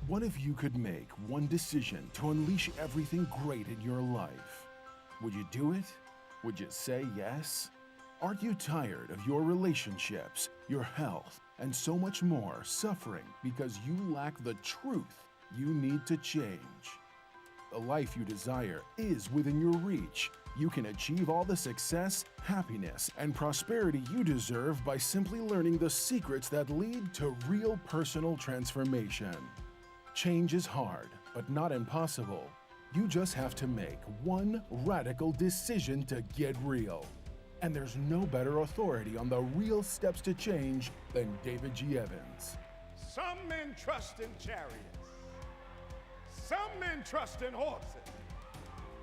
What if you could make one decision to unleash everything great in your life? Would you do it? Would you say yes? Aren't you tired of your relationships, your health, and so much more suffering because you lack the truth you need to change? The life you desire is within your reach. You can achieve all the success, happiness, and prosperity you deserve by simply learning the secrets that lead to real personal transformation. Change is hard, but not impossible. You just have to make one radical decision to get real. And there's no better authority on the real steps to change than David G. Evans. Some men trust in chariots. Some men trust in horses.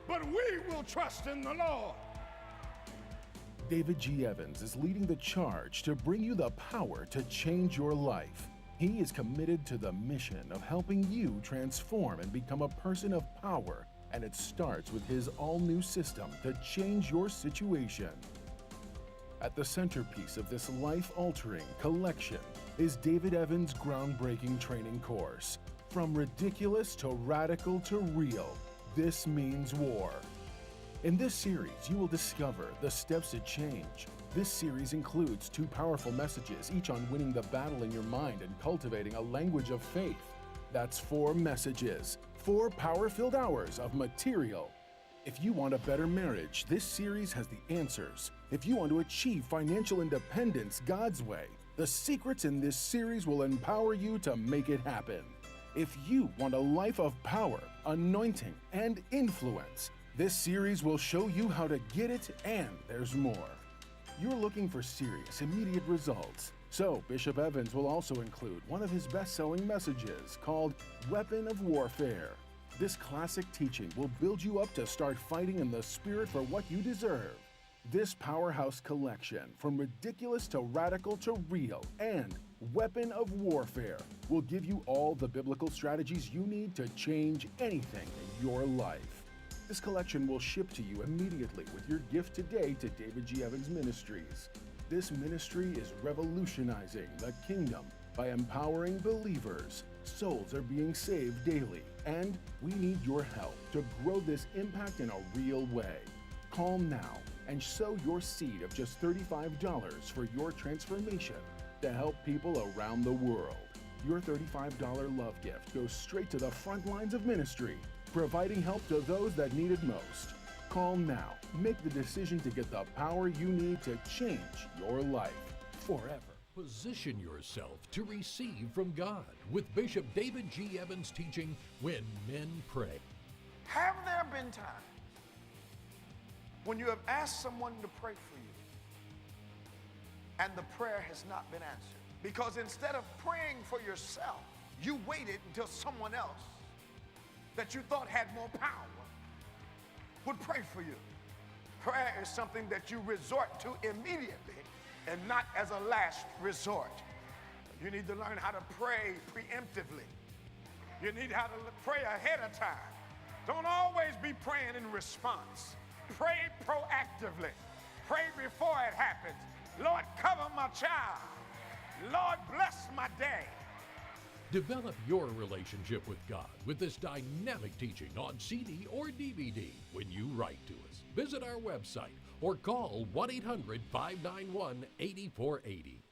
But we will trust in the Lord. David G. Evans is leading the charge to bring you the power to change your life. He is committed to the mission of helping you transform and become a person of power, and it starts with his all-new system to change your situation. At the centerpiece of this life-altering collection is David Evans' groundbreaking training course. From ridiculous to radical to real, this means war. In this series, you will discover the steps to change. This series includes 2 powerful messages, each on winning the battle in your mind and cultivating a language of faith. That's 4 messages, 4 power-filled hours of material. If you want a better marriage, this series has the answers. If you want to achieve financial independence God's way, the secrets in this series will empower you to make it happen. If you want a life of power, anointing, and influence, this series will show you how to get it, and there's more. You're looking for serious, immediate results. So Bishop Evans will also include one of his best-selling messages called Weapon of Warfare. This classic teaching will build you up to start fighting in the spirit for what you deserve. This powerhouse collection, from ridiculous to radical to real, and Weapon of Warfare, will give you all the biblical strategies you need to change anything in your life. This collection will ship to you immediately with your gift today to David G. Evans Ministries. This ministry is revolutionizing the kingdom by empowering believers. Souls are being saved daily, and we need your help to grow this impact in a real way. Call now and sow your seed of just $35 for your transformation to help people around the world. Your $35 love gift goes straight to the front lines of ministry, providing help to those that need it most. Call now. Make the decision to get the power you need to change your life forever. Position yourself to receive from God with Bishop David G. Evans teaching When Men Pray. Have there been times when you have asked someone to pray for you and the prayer has not been answered? Because instead of praying for yourself, you waited until someone else that you thought had more power would pray for you. Prayer is something that you resort to immediately and not as a last resort. You need to learn how to pray preemptively. You need how to pray ahead of time. Don't always be praying in response. Pray proactively. Pray before it happens. Lord, cover my child. Lord, bless my day. Develop your relationship with God with this dynamic teaching on CD or DVD when you write to us. Visit our website or call 1-800-591-8480.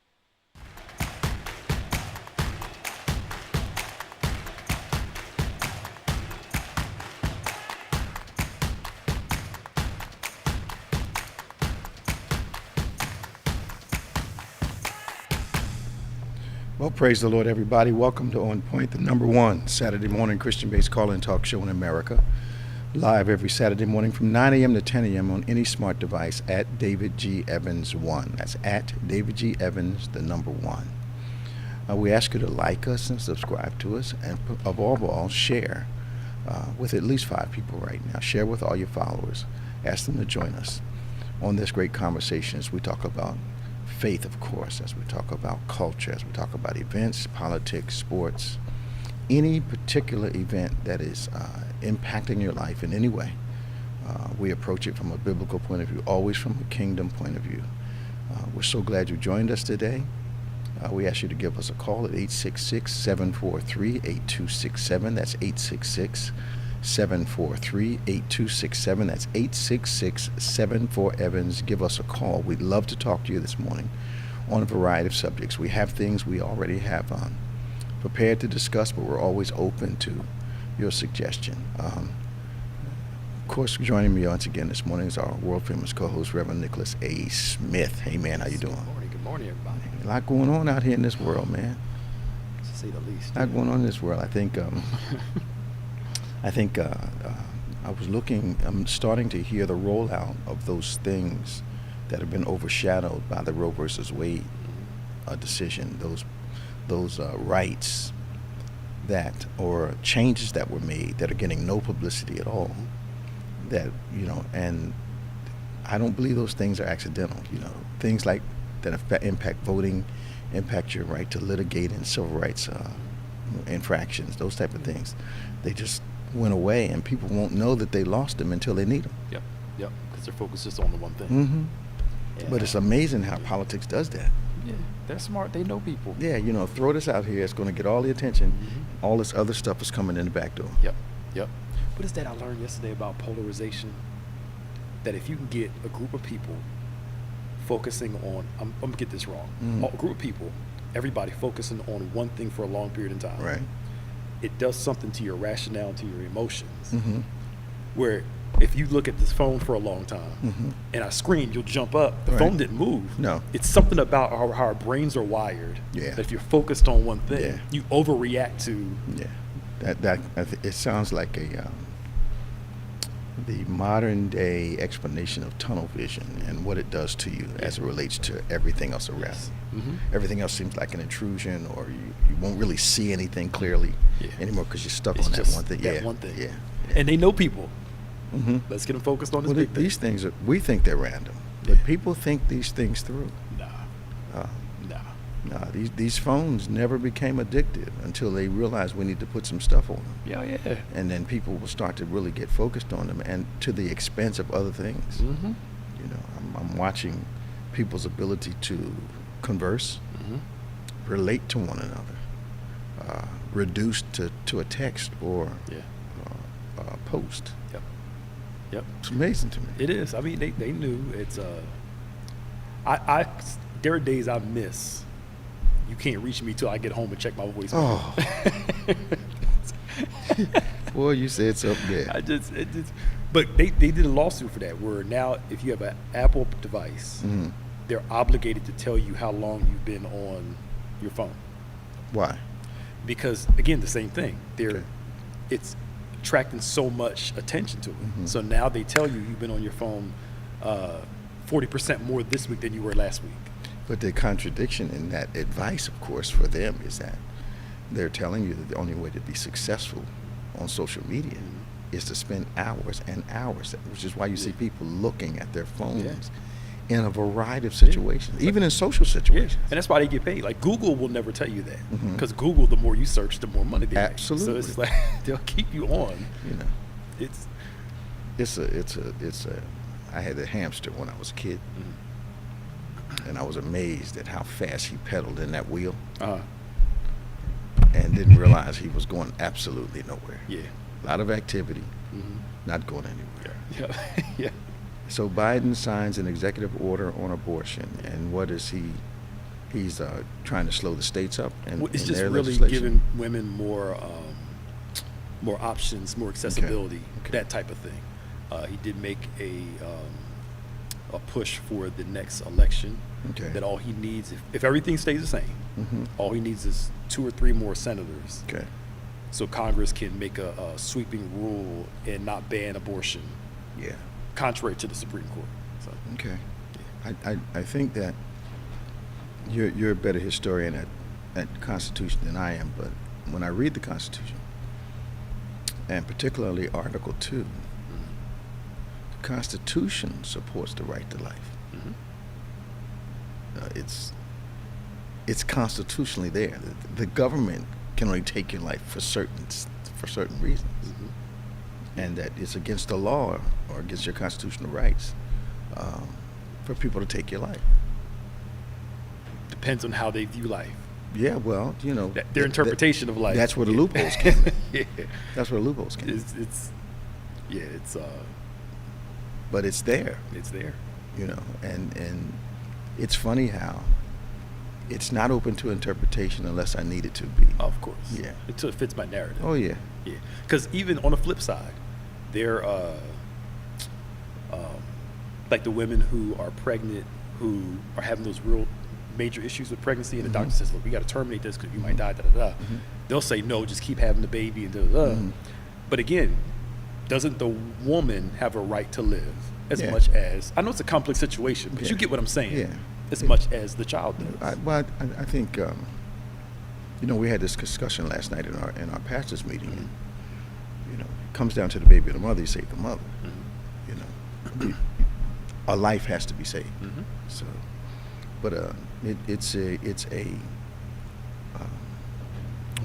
Well, praise the Lord, everybody. Welcome to OnPointe, the #1 Saturday morning Christian-based call-in talk show in America. Live every Saturday morning from 9 a.m. to 10 a.m. on any smart device at David G. Evans 1. That's at David G. Evans, the #1. We ask you to like us and subscribe to us, and above all, share with at least 5 people right now. Share with all your followers. Ask them to join us on this great conversation as we talk about faith, of course, as we talk about culture, as we talk about events, politics, sports, any particular event that is impacting your life in any way. We approach it from a biblical point of view, always from a kingdom point of view. We're so glad you joined us today. we ask you to give us a call at 866-743-8267. That's 866-743-8267. That's 866-74-EVANS. Give us a call. We'd love to talk to you this morning on a variety of subjects. We have things we already have prepared to discuss, but we're always open to your suggestion. Of course, joining me once again this morning is our world-famous co-host, Reverend Nicholas A. Smith. Hey, man, how you doing? Good morning, everybody. A lot going on out here in this world, man. To say the least. A lot going on in this world. I think I was looking. I'm starting to hear the rollout of those things that have been overshadowed by the Roe versus Wade decision. Those rights that, or changes that were made that are getting no publicity at all. That, and I don't believe those things are accidental. Things like that impact voting, impact your right to litigate in civil rights infractions, those type of things. They just went away, and people won't know that they lost them until they need them. Yep, because their focus is on the one thing. Mm-hmm. Yeah. But it's amazing how politics does that. Yeah, they're smart. They know people. Yeah, throw this out here. It's going to get all the attention. Mm-hmm. All this other stuff is coming in the back door. Yep. What is that I learned yesterday about polarization? That if you can get a group of people focusing on, I'm going to get this wrong, a group of people, everybody focusing on one thing for a long period of time. Right. It does something to your rationale and to your emotions. Mm-hmm. Where if you look at this phone for a long time and I scream, you'll jump up. The phone didn't move. No. It's something about how our brains are wired. Yeah. That if you're focused on one thing, Yeah. you overreact to. Yeah. It sounds like the modern day explanation of tunnel vision and what it does to you as it relates to everything else around you. Mm-hmm. Everything else seems like an intrusion, or you won't really see anything clearly anymore because you're stuck on that one thing. That one thing. Yeah. And they know people. Mm-hmm. Let's get them focused on this Well, big thing. these things we think they're random, but people think these things through. Nah. These phones never became addictive until they realized we need to put some stuff on them. Yeah. And then people will start to really get focused on them, and to the expense of other things. Mm-hmm. I'm watching people's ability to converse, relate to one another, reduced to a text or a post. Yep. It's amazing to me. It is. I mean, they knew it's. There are days I miss. You can't reach me till I get home and check my voicemail. Oh. Boy, you said something there. But they did a lawsuit for that, where now if you have an Apple device, they're obligated to tell you how long you've been on your phone. Why? Because again, the same thing. It's attracting so much attention to it. So now they tell you you've been on your phone 40% more this week than you were last week. But the contradiction in that advice, of course, for them is that they're telling you that the only way to be successful on social media is to spend hours and hours, which is why you see people looking at their phones in a variety of situations, even in social situations. And that's why they get paid. Like Google will never tell you that, because Google, the more you search, the more money they make. Absolutely. So it's like they'll keep you on. It's a. I had a hamster when I was a kid, and I was amazed at how fast he pedaled in that wheel, and didn't realize he was going absolutely nowhere. Yeah. A lot of activity, not going anywhere. Yeah. So Biden signs an executive order on abortion, and what is he? He's trying to slow the states up, and It's just their really legislation. giving women more options, more accessibility, Okay. that type of thing. He did make a push for the next election. Okay. That all he needs, if everything stays the same, all he needs is 2 or 3 more senators. Okay. So Congress can make a sweeping rule and not ban abortion, Yeah. contrary to the Supreme Court. So, Okay. I think that you're a better historian at the Constitution than I am, but when I read the Constitution, and particularly Article 2, the Constitution supports the right to life. It's constitutionally there. The government can only take your life for certain reasons, and that it's against the law or against your constitutional rights for people to take your life. depends on how they view life. Yeah, well, Their interpretation of life. That's where the loopholes came in. Yeah. That's where the loopholes came in. But it's there. It's there. And it's funny how it's not open to interpretation unless I need it to be. Of course. Yeah. Until it fits my narrative. Oh, yeah. Yeah. Because even on the flip side, there like the women who are pregnant, who are having those real major issues with pregnancy, and the doctor says, look, we got to terminate this because you might die, They'll say, no, just keep having the baby, and But again, doesn't the woman have a right to live as much as, I know it's a complex situation, but you get what I'm saying, as much as the child does? I think, we had this discussion last night in our pastor's meeting, and, it comes down to the baby or the mother, you save the mother. A life has to be saved. So, but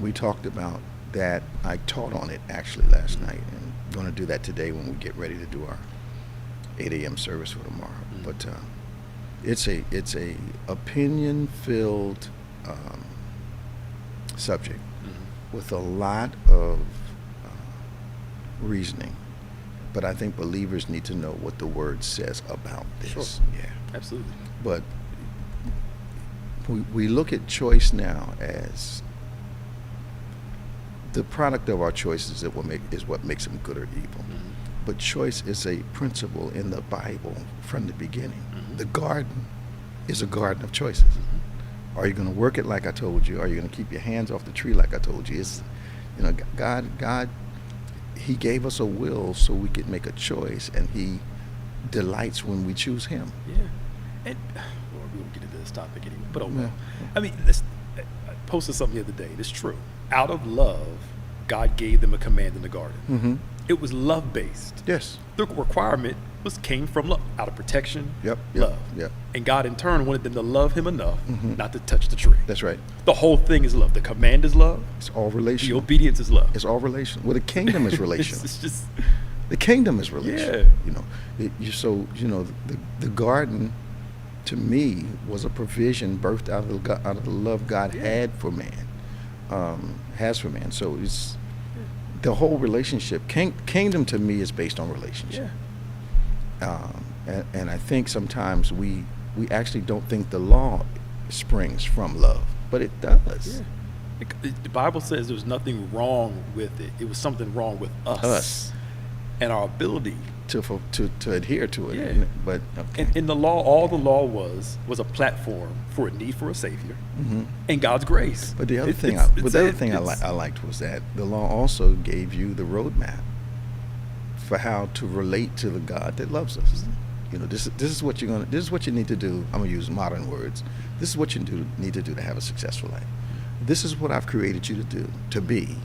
we talked about that. I taught on it actually last night, and going to do that today when we get ready to do our 8 a.m. service for tomorrow. But it's a opinion-filled subject with a lot of reasoning. But I think believers need to know what the Word says about this. Sure. Yeah, absolutely. But we look at choice now as the product of our choices is what makes them good or evil. But choice is a principle in the Bible from the beginning. The garden is a garden of choices. Are you going to work it like I told you? Are you going to keep your hands off the tree like I told you? It's, God, He gave us a will so we could make a choice, and He delights when we choose Him. Yeah. And Lord, we won't get into this topic anymore. But well. Yeah. I mean, I posted something the other day. It's true. Out of love, God gave them a command in the garden. It was love-based. Yes. The requirement came from love, out of protection, love. Yep. And God, in turn, wanted them to love Him enough not to touch the tree. That's right. The whole thing is love. The command is love. It's all relational. The obedience is love. It's all relational. Well, the kingdom is relational. It's just the kingdom is relational. Yeah. The garden, to me, was a provision birthed out of the love God had for man, has for man. So it's the whole relationship. Kingdom to me is based on relationship. Yeah. And I think sometimes we actually don't think the law springs from love, but it does. Yeah. The Bible says there was nothing wrong with it. It was something wrong with us. And our ability to adhere to it. Yeah. But okay. And in the law, all the law was a platform for a need for a savior and God's grace. But the other thing I liked was that the law also gave you the roadmap for how to relate to the God that loves us. This is what this is what you need to do. I'm gonna use modern words. This is what you need to do to have a successful life. This is what I've created you to be,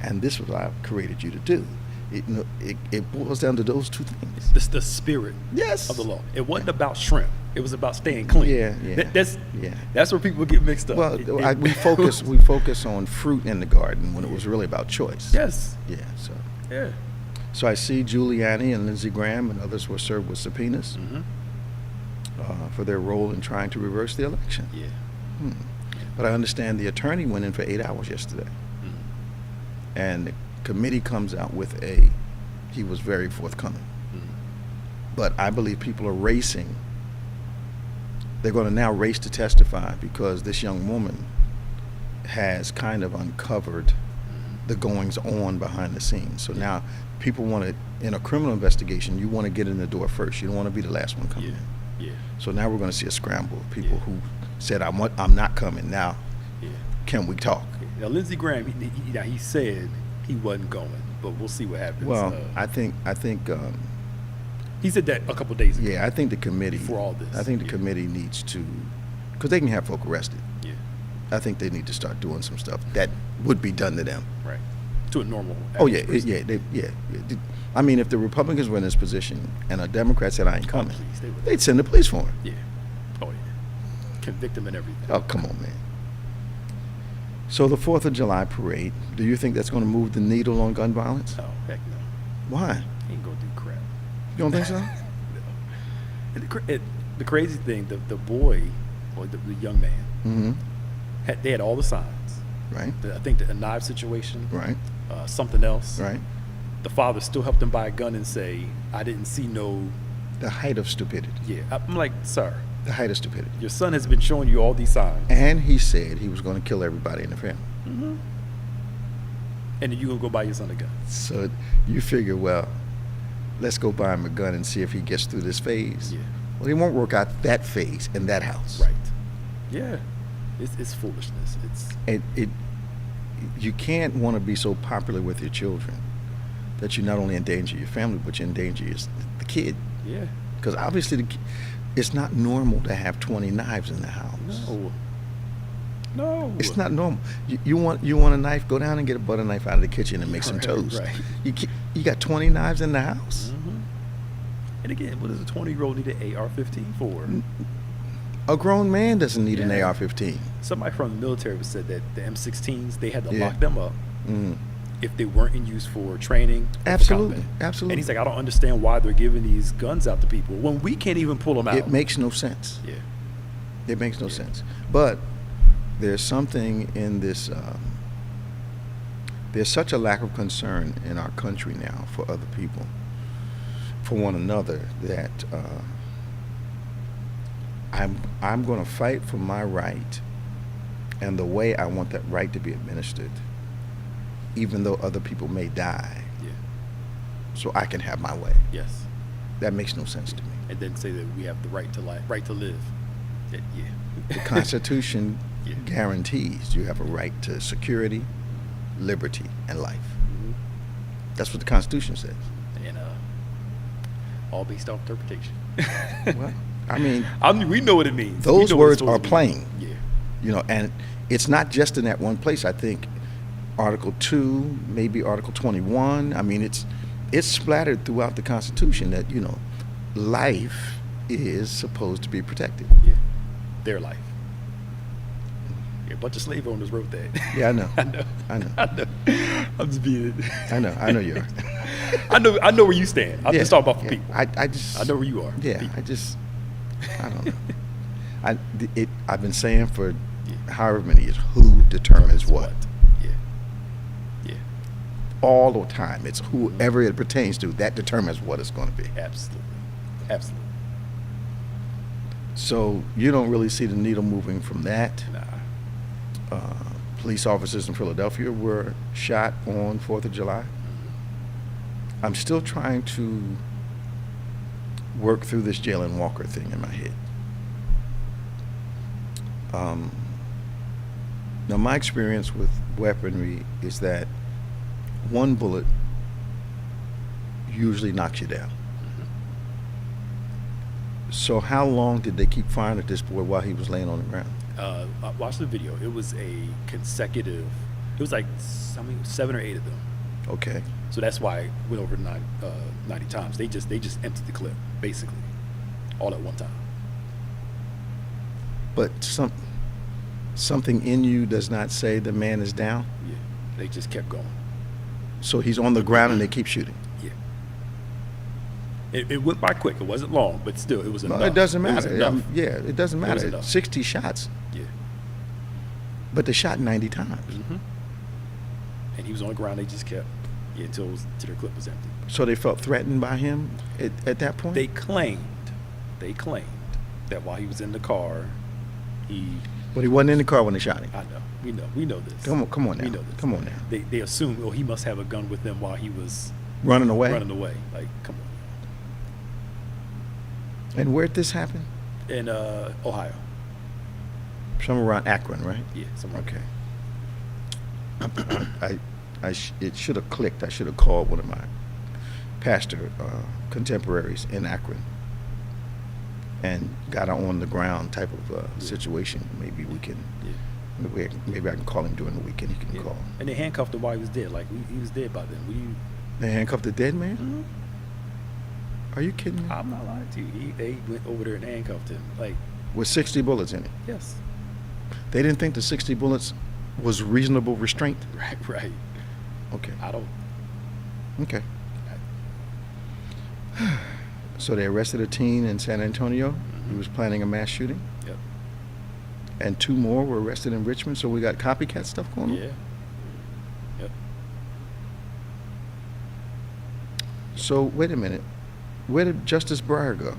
and this is what I've created you to do. It boils down to those two things. It's the spirit of the law. It wasn't about shrimp. It was about staying clean. That's where people get mixed up. Well, we focus on fruit in the garden when it was really about choice. Yes. Yeah. So I see Giuliani and Lindsey Graham and others were served with subpoenas for their role in trying to reverse the election. Yeah. But I understand the attorney went in for 8 hours yesterday, and the committee comes out with he was very forthcoming. But I believe people are racing. They're going to now race to testify because this young woman has kind of uncovered the goings on behind the scenes. So now people want to, in a criminal investigation, you want to get in the door first. You don't want to be the last one coming in. Yeah. So now we're going to see a scramble of people who said, I'm not coming. Now, can we talk? Now, Lindsey Graham, he said he wasn't going, but we'll see what happens. Well, I think he said that a couple of days ago. Yeah, I think the committee, for all this, I think the committee needs to, because they can have folk arrested. Yeah. I think they need to start doing some stuff that would be done to them. Right. To a normal. Oh yeah, I mean, if the Republicans were in this position and a Democrat said, "I ain't coming," they'd send the police for him. Yeah. Oh yeah. Convict him and everything. Oh come on, man. So the 4th of July parade, do you think that's going to move the needle on gun violence? Oh heck no. Why? He ain't gonna do crap. You don't think so? No. And the crazy thing, the boy or the young man, Mm-hmm. they had all the signs. Right. I think a knife situation. Right. Something else. Right. The father still helped him buy a gun and say, "I didn't see no." The height of stupidity. Yeah, I'm like, sir, The height of stupidity. your son has been showing you all these signs, And he said he was going to kill everybody in the family. and then you gonna go buy your son a gun. So you figure, well, let's go buy him a gun and see if he gets through this phase. Yeah. Well, he won't work out that phase in that house. Right. Yeah. It's foolishness. You can't want to be so popular with your children that you not only endanger your family, but you endanger the kid. Yeah. Because obviously it's not normal to have 20 knives in the house. No. It's not normal. You want a knife? Go down and get a butter knife out of the kitchen and make some toast. Right. You got 20 knives in the house. Mm-hmm. And again, what does a 20-year-old need an AR-15 for? A grown man doesn't need an Yeah. AR-15. Somebody from the military said that the M16s, they had to Yeah. lock them up Mm. if they weren't in use for training. or for Absolutely, combat. absolutely. And he's like, I don't understand why they're giving these guns out to people when we can't even pull them out. It makes no sense. Yeah. It makes no sense. But there's something in this. There's such a lack of concern in our country now for other people, for one another, that I'm going to fight for my right and the way I want that right to be administered, even though other people may die, Yeah. so I can have my way. Yes. That makes no sense to me. And then say that we have the right to right to live. Yeah. The Constitution Yeah. guarantees you have a right to security, liberty, and life. Mhm. That's what the Constitution says. And all based off interpretation. Well, I mean, we know what it means. We those know what words it's are supposed to plain. mean. Yeah. You know, and it's not just in that one place. I think Article 2, maybe Article 21. I mean, it's splattered throughout the Constitution that, you know, life is supposed to be protected. Yeah. Their life. Yeah, a bunch of slave owners wrote that. Yeah, I know. I know. I know. I know. I'm just being. I know you are. I know where you stand. I'm just talking about for people. I know where you are. Yeah, People. I don't know. I've been saying for however many years, who determines what? Yeah. Yeah. All the time. It's whoever it pertains to, that determines what it's going to be. Absolutely. Absolutely. So you don't really see the needle moving from that. Nah. Police officers in Philadelphia were shot on 4th of July. I'm still trying to work through this Jalen Walker thing in my head. Now, my experience with weaponry is that one bullet usually knocks you down. So how long did they keep firing at this boy while he was laying on the ground? I watched the video. It was a consecutive. It was like 7 or 8 of them. Okay. So that's why it went over 90 times. They just emptied the clip basically, all at one time. But something in you does not say the man is down? Yeah. They just kept going. So he's on the ground and they keep shooting? Yeah. It went by quick. It wasn't long, but still, it was enough. No, it doesn't It was matter. enough. It doesn't It was matter. enough. 60 shots, Yeah. but they shot 90 times. Mm-hmm. And he was on the ground. They just kept until their clip was empty. So they felt threatened by him at that point? They claimed that while he was in the car, But he wasn't in the car when they shot him. I know. We know this. Come on now. We know this. Come on now. They assumed, he must have a gun with him while he was Running away? running away. Like, come on. And where'd this happen? In Ohio. Somewhere around Akron, right? Yeah, somewhere. Okay. It should have clicked. I should have called one of my pastor contemporaries in Akron and got on the ground type of situation. Maybe we can. Yeah. Maybe I can call him during the weekend. He can Yeah. call. And they handcuffed him while he was dead. Like, he was dead by then. They handcuffed the dead man? Mhm. Are you kidding me? I'm not lying to you. They went over there and handcuffed him. Like, With 60 bullets in it. yes. They didn't think the 60 bullets was reasonable restraint? Right. Okay. I don't. Okay. So they arrested a teen in San Antonio. He was planning a mass shooting. Yep. and 2 more were arrested in Richmond. So we got copycat stuff going on. Yeah. Yep. So wait a minute, where did Justice Breyer go?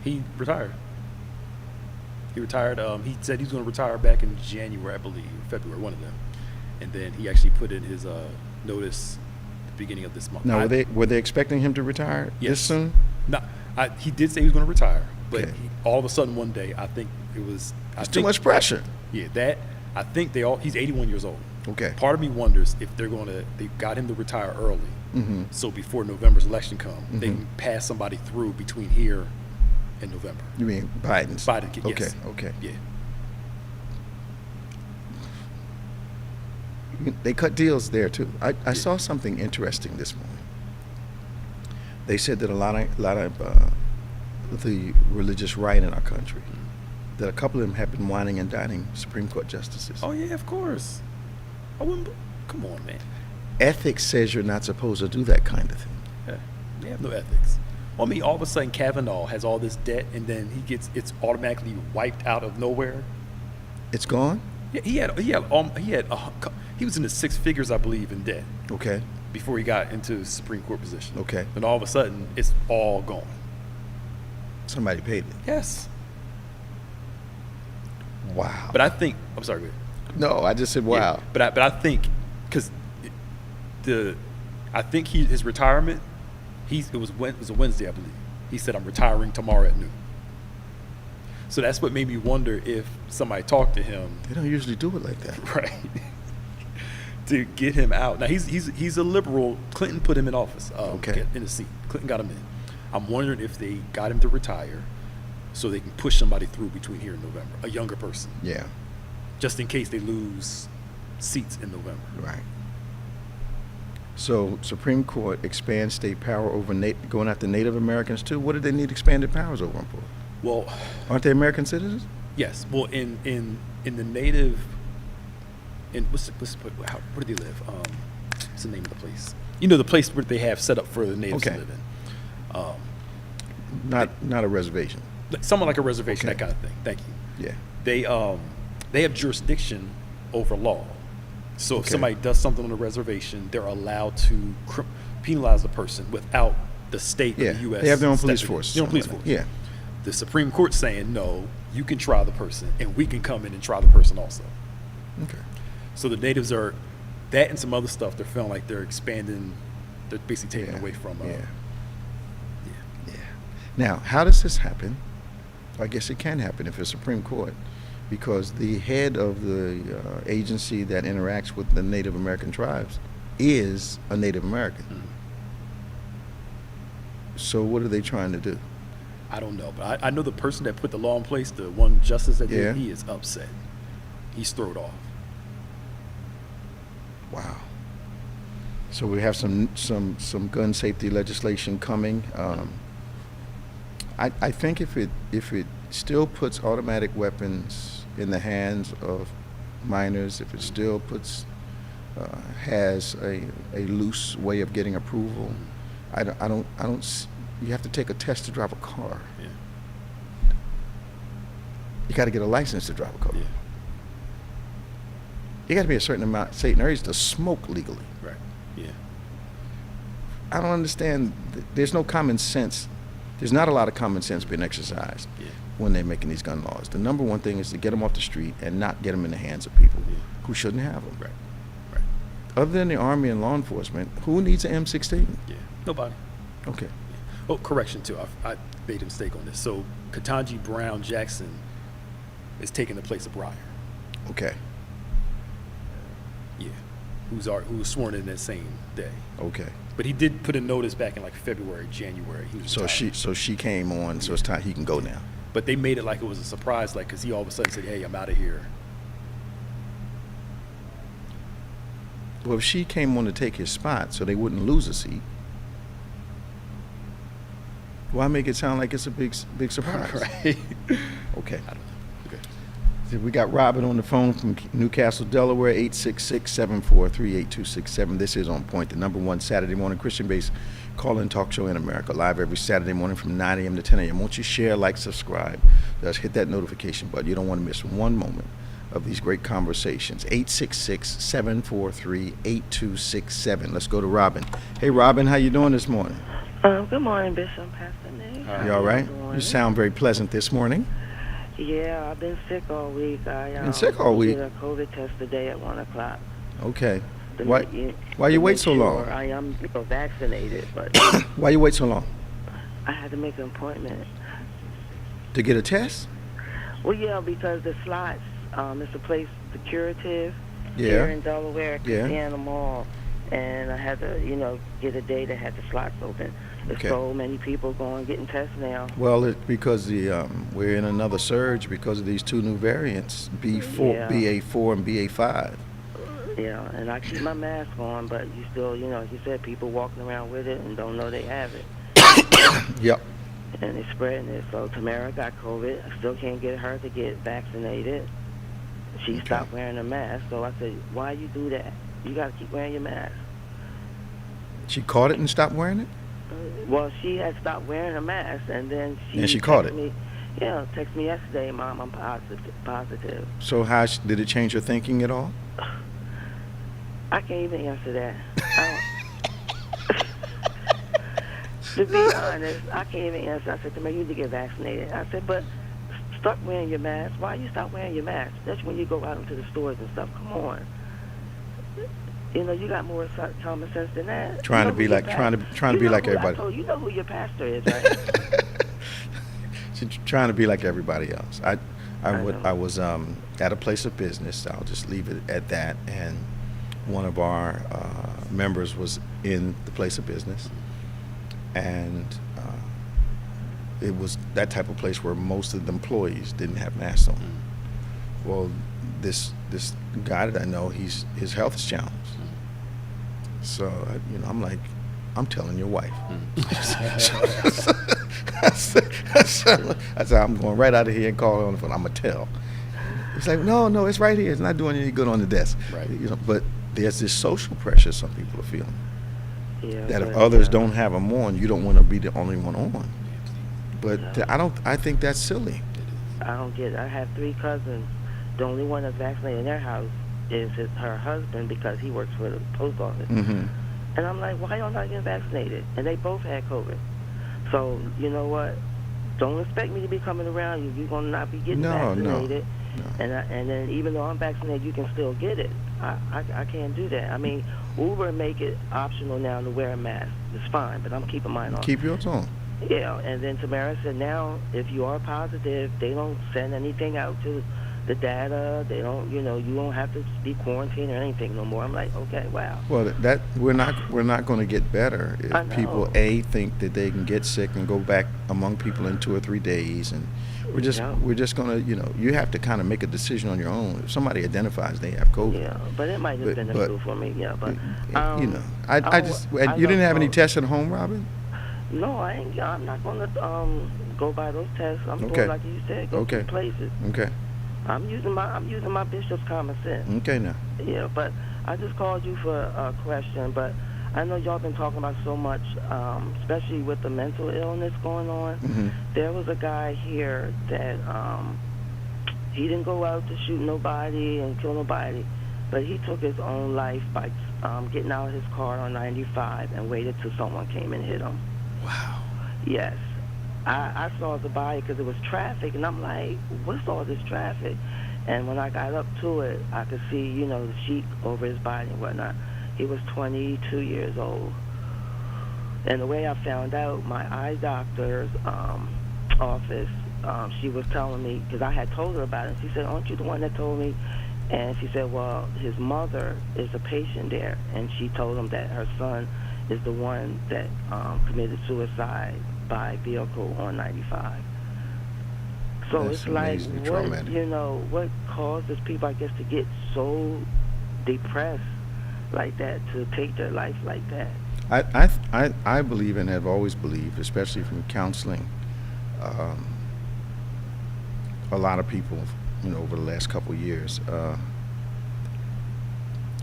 He retired. He retired. He said he was going to retire back in January, I believe, February, one of them. And then he actually put in his notice at the beginning of this month. Now, were they expecting him to retire this soon? No, he did say he was going to retire, but Okay. all of a sudden one day, I think it was. It's too much pressure. Yeah, I think he's 81 years old. Okay. Part of me wonders if they got him to retire early, Mm-hmm. so before November's election come, they can pass somebody through between here and November. You mean Biden's? Biden, yes. Okay. Yeah. They cut deals there too. I saw something interesting this morning. They said that a lot of the religious right in our country, that a couple of them have been whining and dining Supreme Court justices. Oh yeah, of course. I wouldn't. Come on, man. Ethics says you're not supposed to do that kind of thing. Yeah, they have no ethics. Well, I mean, all of a sudden Kavanaugh has all this debt, and then it's automatically wiped out of nowhere. It's gone? Yeah, he was in the 6 figures, I believe, in debt Okay. before he got into his Supreme Court position. Okay. And all of a sudden, it's all gone. Somebody paid it. Yes. Wow. But I think I'm sorry. Go ahead. No, I just said wow. Yeah, but I think because his retirement. It was a Wednesday, I believe. He said, "I'm retiring tomorrow at noon." So that's what made me wonder if somebody talked to him, They don't usually do it like that. right, to get him out. Now he's a liberal. Clinton put him in office. Okay. In the seat. Clinton got him in. I'm wondering if they got him to retire, so they can push somebody through between here and November, a younger person, Yeah. just in case they lose seats in November. Right. So Supreme Court expands state power over going after Native Americans too. What do they need expanded powers over them for? Well, Aren't they American citizens? yes. Well, in the native, where do they live? What's the name of the place? You know, the place where they have set up for the natives Okay. to live in. Not a reservation. Somewhat like a reservation, Okay. that kind of thing. Thank you. Yeah. They have jurisdiction over law. So if Okay. somebody does something on a reservation, they're allowed to penalize the person without the state Yeah. or the U.S. They have their own police stepping in. force. Their own police something force. like that. The Supreme Court saying, no, you can try the person, and we can come in and try the person also. Yeah. Okay. So the natives are, that and some other stuff, they're feeling like they're expanding, they're basically taking Yeah. away from. Yeah. Now, how does this happen? I guess it can happen if it's Supreme Court, because the head of the agency that interacts with the Native American tribes is a Native American. Mhm. So what are they trying to do? I don't know, but I know the person that put the law in place, the one justice that Yeah. did, he is upset. He's thrown off. Wow. So we have some gun safety legislation coming. I think if it still puts automatic weapons in the hands of minors, if it still has a loose way of getting approval, I don't. You have to take a test to drive a car. Yeah. You got to get a license to drive a car. Yeah. You got to be a certain amount, certain areas to smoke legally. Right. Yeah. I don't understand. There's no common sense. There's not a lot of common sense being exercised Yeah. when they're making these gun laws. The number one thing is to get them off the street and not get them in the hands of people Yeah. who shouldn't have them. Right. Right. Other than the Army and law enforcement, who needs an M16? Yeah. Nobody. Okay. Oh, correction too. I made a mistake on this. So Ketanji Brown Jackson is taking the place of Breyer. Okay. Yeah. Who was sworn in that same day. Okay. But he did put a notice back in like February, January. He was So retired. she came on. So it's time he can go now. But they made it like it was a surprise, like because he all of a sudden said, "Hey, I'm out of here." Well, if she came on to take his spot, so they wouldn't lose a seat, why make it sound like it's a big surprise? Right. Okay. I don't know. Okay. We got Robin on the phone from Newcastle, Delaware, 866-743-8267. This is On Point, the #1 Saturday morning Christian-based call-in talk show in America, live every Saturday morning from 9 a.m. to 10 a.m. Won't you share, like, subscribe? Just hit that notification button. You don't want to miss one moment of these great conversations. 866-743-8267. Let's go to Robin. Hey, Robin, how you doing this morning? Good morning, Bishop Pastor Nick. You all right? You sound very pleasant this morning. Yeah, I've been sick all week. Been sick all week? Did a COVID test today at 1 o'clock. Okay. Why you wait so long? I am vaccinated, but Why you wait so long? I had to make an appointment. To get a test? Well, yeah, because the slots, it's a place, the Curative, Yeah. here in Delaware, Yeah. in the mall, and I had to, get a day that had the slots open. There's Okay. so many people going getting tests now. Well, it's because we're in another surge because of these two new variants, B4, Yeah. BA4 and BA5. Yeah, and I keep my mask on, but you still, like you said, people walking around with it and don't know they have it. Yep. And they're spreading it. So Tamara got COVID. I still can't get her to get vaccinated. She Okay. stopped wearing a mask. So I said, why you do that? You got to keep wearing your mask. She caught it and stopped wearing it? Well, she had stopped wearing a mask, and then she caught texted it? me, texted me yesterday, Mom, I'm positive. So did it change your thinking at all? I can't even answer that. To be honest, I can't even answer. I said to me, you need to get vaccinated. I said, but start wearing your mask. Why you stop wearing your mask? That's when you go out into the stores and stuff. Come on. You got more common sense than that. Trying to be like everybody. You know who your pastor is, right? She's trying to be like everybody else. I was at a place of business. I'll just leave it at that. And one of our members was in the place of business, and it was that type of place where most of the employees didn't have masks on. Well, this guy that I know, his health is challenged. So I'm like, I'm telling your wife. I said, I'm going right out of here and call her on the phone. I'm gonna tell. It's like, no, it's right here. It's not doing any good on the desk. Right. But there's this social pressure some people are feeling. Yeah, That if but, others don't have them on, you don't want to be the only one on. But Yeah. I think that's silly. I don't get it. I have 3 cousins. The only one that's vaccinated in their house is her husband because he works for the post office. Mm-hmm. And I'm like, why y'all not getting vaccinated? And they both had COVID. So, you know what? Don't expect me to be coming around you. You're going to not be getting vaccinated. No. And then even though I'm vaccinated, you can still get it. I can't do that. I mean, Uber make it optional now to wear a mask. It's fine, but I'm keeping mine on. Keep yours on. Yeah, and then Tamara said now if you are positive, they don't send anything out to the data. They don't, you don't have to be quarantined or anything no more. I'm like, okay, wow. Well, that we're not going to get better I if know. people think that they can get sick and go back among people in 2 or 3 days, and we're just going to, you have to kind of make a decision on your own. If somebody identifies they have COVID, Yeah, but it might have been the flu for me. Yeah, but you didn't have any tests at home, Robin? No, I ain't. I'm not going to go by those tests. I'm Okay. doing like you said, go to places. Okay. I'm using my bishop's common sense. Okay now. Yeah, but I just called you for a question. But I know y'all been talking about so much, especially with the mental illness going on. Mm-hmm. There was a guy here that he didn't go out to shoot nobody and kill nobody, but he took his own life by getting out of his car on 95 and waited till someone came and hit him. Wow. Yes. I saw the body because it was traffic, and I'm like, what's all this traffic? And when I got up to it, I could see, the sheet over his body and whatnot. He was 22 years old. And the way I found out, my eye doctor's office, she was telling me, because I had told her about it. She said, aren't you the one that told me? And she said, well, his mother is a patient there. And she told him that her son is the one that committed suicide by vehicle on 95. So That's it's like, amazingly traumatic. what causes people, I guess, to get so depressed like that, to take their life like that? I believe and have always believed, especially from counseling, a lot of people over the last couple of years.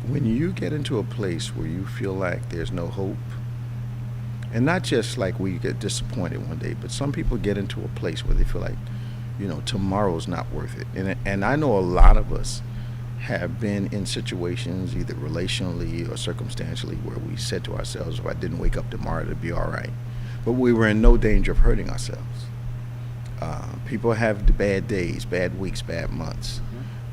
When you get into a place where you feel like there's no hope, and not just like we get disappointed one day, but some people get into a place where they feel like, tomorrow's not worth it. And I know a lot of us have been in situations, either relationally or circumstantially, where we said to ourselves, if I didn't wake up tomorrow, it'd be all right. But we were in no danger of hurting ourselves. People have the bad days, bad weeks, bad months.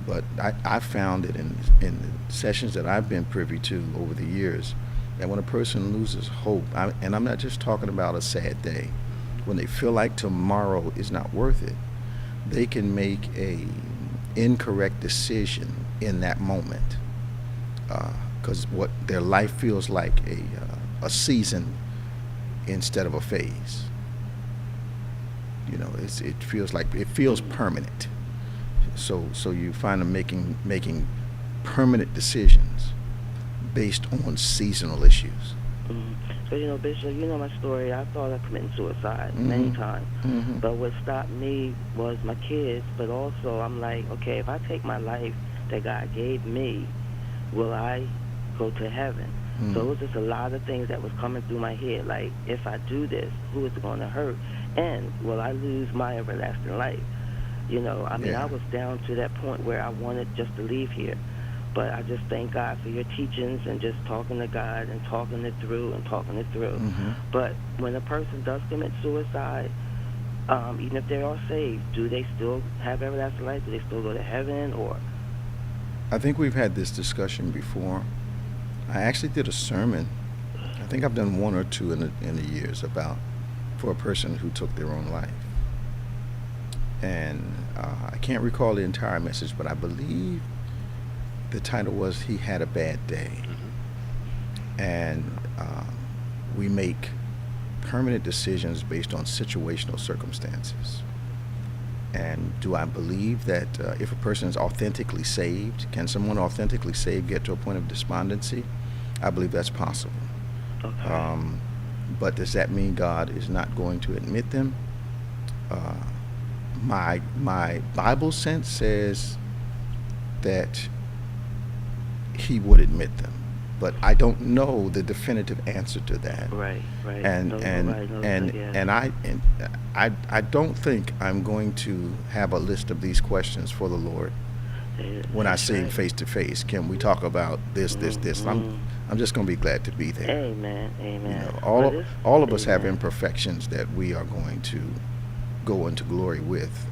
But I found it in the sessions that I've been privy to over the years, that when a person loses hope, and I'm not just talking about a sad day, when they feel like tomorrow is not worth it, they can make a incorrect decision in that moment, because what their life feels like a season instead of a phase. It feels permanent. So you find them making permanent decisions based on seasonal issues. So, Bishop, my story. I thought of committing suicide many times. But what stopped me was my kids. But also, I'm like, okay, if I take my life that God gave me, will I go to heaven? So it was just a lot of things that was coming through my head. Like, if I do this, who is it going to hurt? And will I lose my everlasting life? I was down to that point where I wanted just to leave here. But I just thank God for your teachings and just talking to God and talking it through. But when a person does commit suicide, even if they are saved, do they still have everlasting life? Do they still go to heaven? Or I think we've had this discussion before. I actually did a sermon. I think I've done one or two in the years for a person who took their own life. And I can't recall the entire message, but I believe the title was "He Had a Bad Day." And we make permanent decisions based on situational circumstances. And do I believe that if a person is authentically saved, can someone authentically saved get to a point of despondency? I believe that's possible. okay. But does that mean God is not going to admit them? My Bible sense says that He would admit them, but I don't know the definitive answer to that. Right. And I don't think I'm going to have a list of these questions for the Lord when I see Him face to face. Can we talk about this? I'm just going to be glad to be there. Amen. All of us have imperfections that we are going to go into glory with.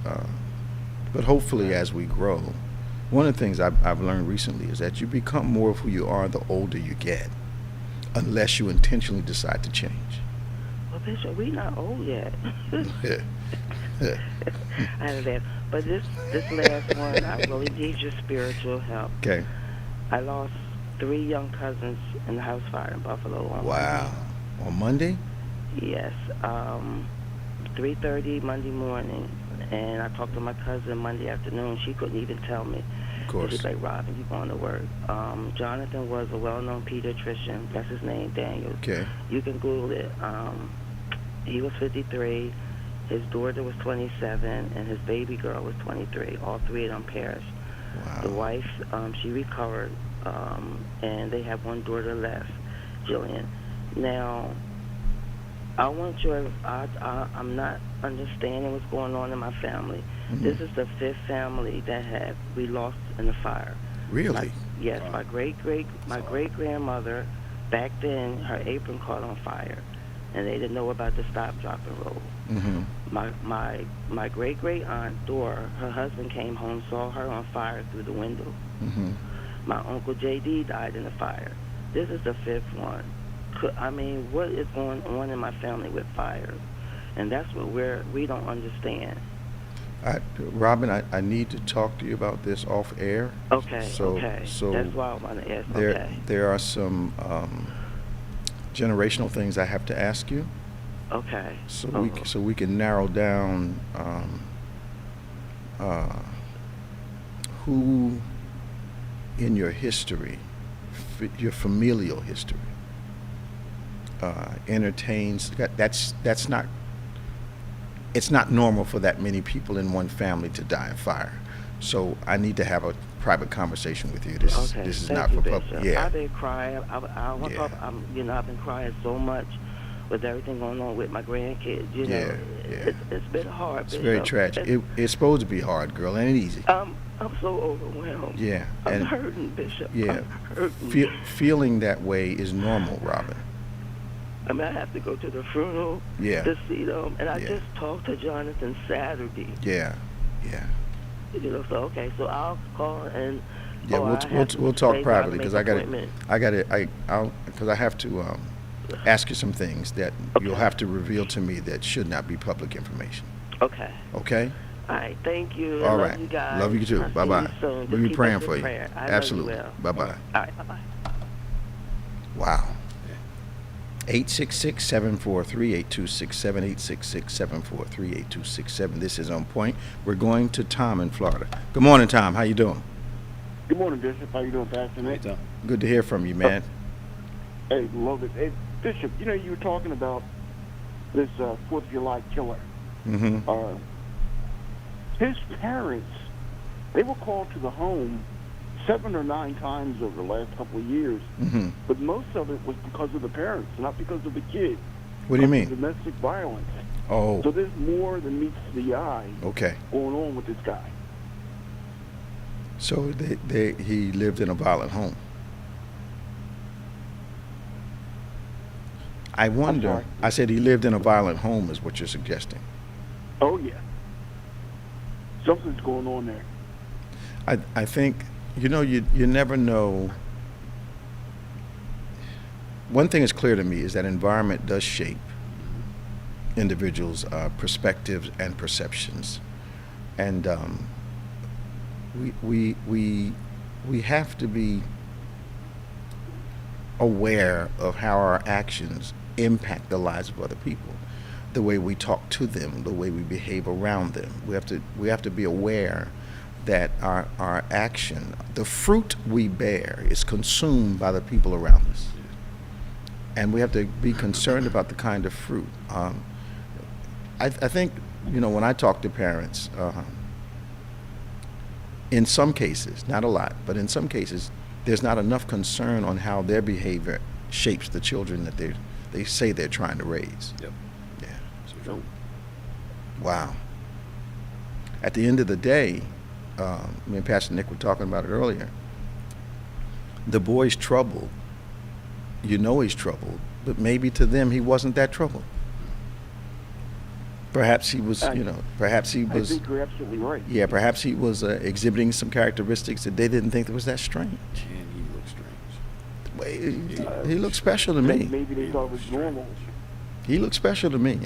But hopefully, as we grow, one of the things I've learned recently is that you become more of who you are the older you get, unless you intentionally decide to change. Well, Bishop, we not old yet. I had that. But this last one, I really need your spiritual help. Okay. I lost 3 young cousins in the house fire in Buffalo on Wow. On Monday? Yes. 3:30 Monday morning. And I talked to my cousin Monday afternoon. She couldn't even tell me. Of course. She's like, Robin, you going to work. Jonathan was a well-known pediatrician. That's his name, Daniel. Okay. You can Google it. He was 53. His daughter was 27, and his baby girl was 23. All 3 of them perished. Wow. The wife, she recovered, and they have 1 daughter left, Jillian. Now, I want you. I'm not understanding what's going on in my family. Mm-hmm. This is the 5th family that we lost in the fire. Really? Yes, my great grandmother. Back then, her apron caught on fire, and they didn't know about the stop, drop, and roll. Mm-hmm. My great aunt Dora, her husband came home, saw her on fire through the window. Mm-hmm. My uncle JD died in the fire. This is the 5th one. What is going on in my family with fires? And that's what we don't understand. Robin, I need to talk to you about this off air. Okay. So that's why I want to ask. There are some generational things I have to ask you. Okay. So we can narrow down who in your history, your familial history, entertains. That's not. It's not normal for that many people in one family to die of fire. So I need to have a private conversation with you. This Okay. is Thank not you, for public. Bishop. Yeah. I've been crying. Yeah. I've been crying so much with everything going on with my grandkids. You know, Yeah. it's been hard. It's Bishop. very tragic. It's supposed to be hard, girl. It ain't easy. I'm so overwhelmed. Yeah. I'm And hurting, Bishop. yeah, I'm hurting. feeling that way is normal, Robin. I mean, I have to go to the funeral Yeah. to see them, and I Yeah. just talked to Jonathan Saturday. Yeah. You know, so okay, so I'll call and. Yeah, we'll talk privately because because I have to ask you some things that you'll have to reveal to me that should not be public information. Okay. Okay? All right, thank you. All Love right. you guys. Love you too. I'll see Bye-bye. you soon. Just We'll be keep praying us in for you. prayer. I Absolutely. Love you Bye-bye. well. All right, bye-bye. Wow. 866-743-8267, 866-743-8267. This is On Point. We're going to Tom in Florida. Good morning, Tom. How you doing? Good morning, Bishop. How you doing, Pastor Nick? Good to hear from you, man. Hey, love it. Hey, Bishop, you know, you were talking about this 4th of July killer. Mm-hmm. His parents, they were called to the home 7 or 9 times over the last couple of years, Mm-hmm. but most of it was because of the parents, not because of the kid. What do you Because mean? of domestic violence. Oh, So there's more than meets the eye okay. going on with this guy. So he lived in a violent home. I wonder. sorry? I said he lived in a violent home is what you're suggesting. Oh, yeah. Something's going on there. I think, you know, you never know. One thing is clear to me is that environment does shape individuals' perspectives and perceptions. And we have to be aware of how our actions impact the lives of other people, the way we talk to them, the way we behave around them. We have to be aware that our action, the fruit we bear, is consumed by the people around us, and we have to be concerned about the kind of fruit. I think, you know, when I talk to parents, in some cases, not a lot, but in some cases, there's not enough concern on how their behavior shapes the children that they say they're trying to raise. Yep. Yeah. So, Wow. At the end of the day, me and Pastor Nick were talking about it earlier. The boy's troubled. You know he's troubled, but maybe to them he wasn't that troubled. Perhaps he was, perhaps he was. I think you're absolutely right. Yeah, perhaps he was exhibiting some characteristics that they didn't think that was that strange. and he looks strange. Well, he looked special to me. Maybe they thought it was normal. He looked special to me.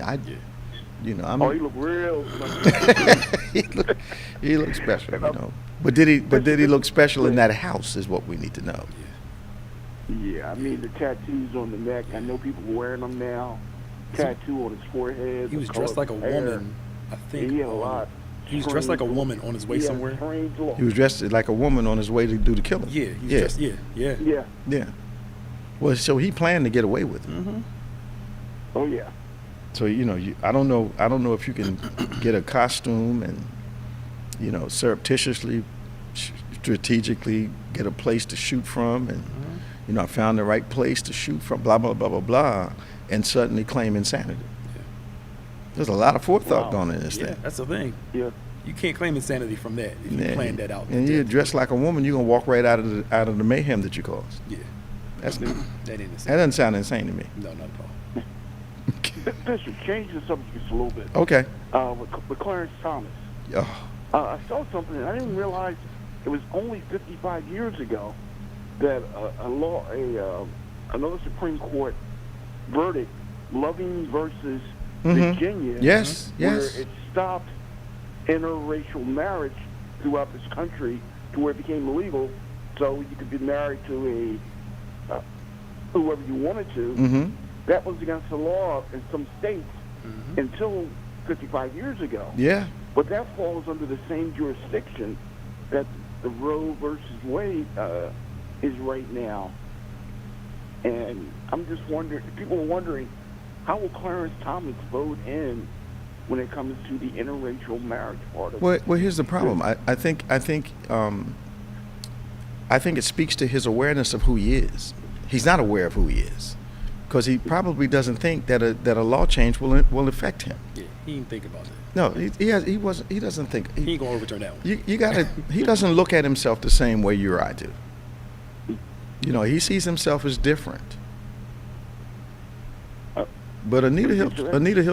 You know, I'm. Oh, he looked real. he looked special, you know. But did he look special in that house? Is what we need to know. Yeah, I mean the tattoos on the neck. I know people wearing them now. Tattoo on his forehead. He was dressed like a woman, I think. He had a lot. He was dressed like a woman on his way somewhere. He was dressed like a woman on his way to do the killing. Yeah, he was dressed. Yeah. Yeah. Well, so he planned to get away with it. Mm-hmm. Oh yeah. So I don't know if you can get a costume and surreptitiously, strategically get a place to shoot from, and I found the right place to shoot from. Blah blah blah blah blah, and suddenly claim insanity. Yeah. There's a lot of forethought going in this thing. That's the thing. Yeah. You can't claim insanity from that if you planned that out. And you're dressed like a woman, you're gonna walk right out of the mayhem that you caused. Yeah. That ain't insane. doesn't sound insane to me. No, not at all. Bishop, change the subject just a little bit. Okay. With Clarence Thomas. Oh. I saw something, and I didn't realize it was only 55 years ago that another Supreme Court verdict, Loving versus Virginia, yes, where it stopped interracial marriage throughout this country to where it became illegal, so you could be married to whoever you wanted to. Mm-hmm. That was against the law in some states until 55 years ago. Yeah. But that falls under the same jurisdiction that the Roe versus Wade is right now. And I'm just wondering, people are wondering, how will Clarence Thomas vote in when it comes to the interracial marriage part of Well, it. here's the problem. I think it speaks to his awareness of who he is. He's not aware of who he is, because he probably doesn't think that a law change will affect him. Yeah, he didn't think about that. No, he doesn't think. He ain't gonna overturn that one. You gotta. He doesn't look at himself the same way you or I do. You know, he sees himself as different. But Anita Hill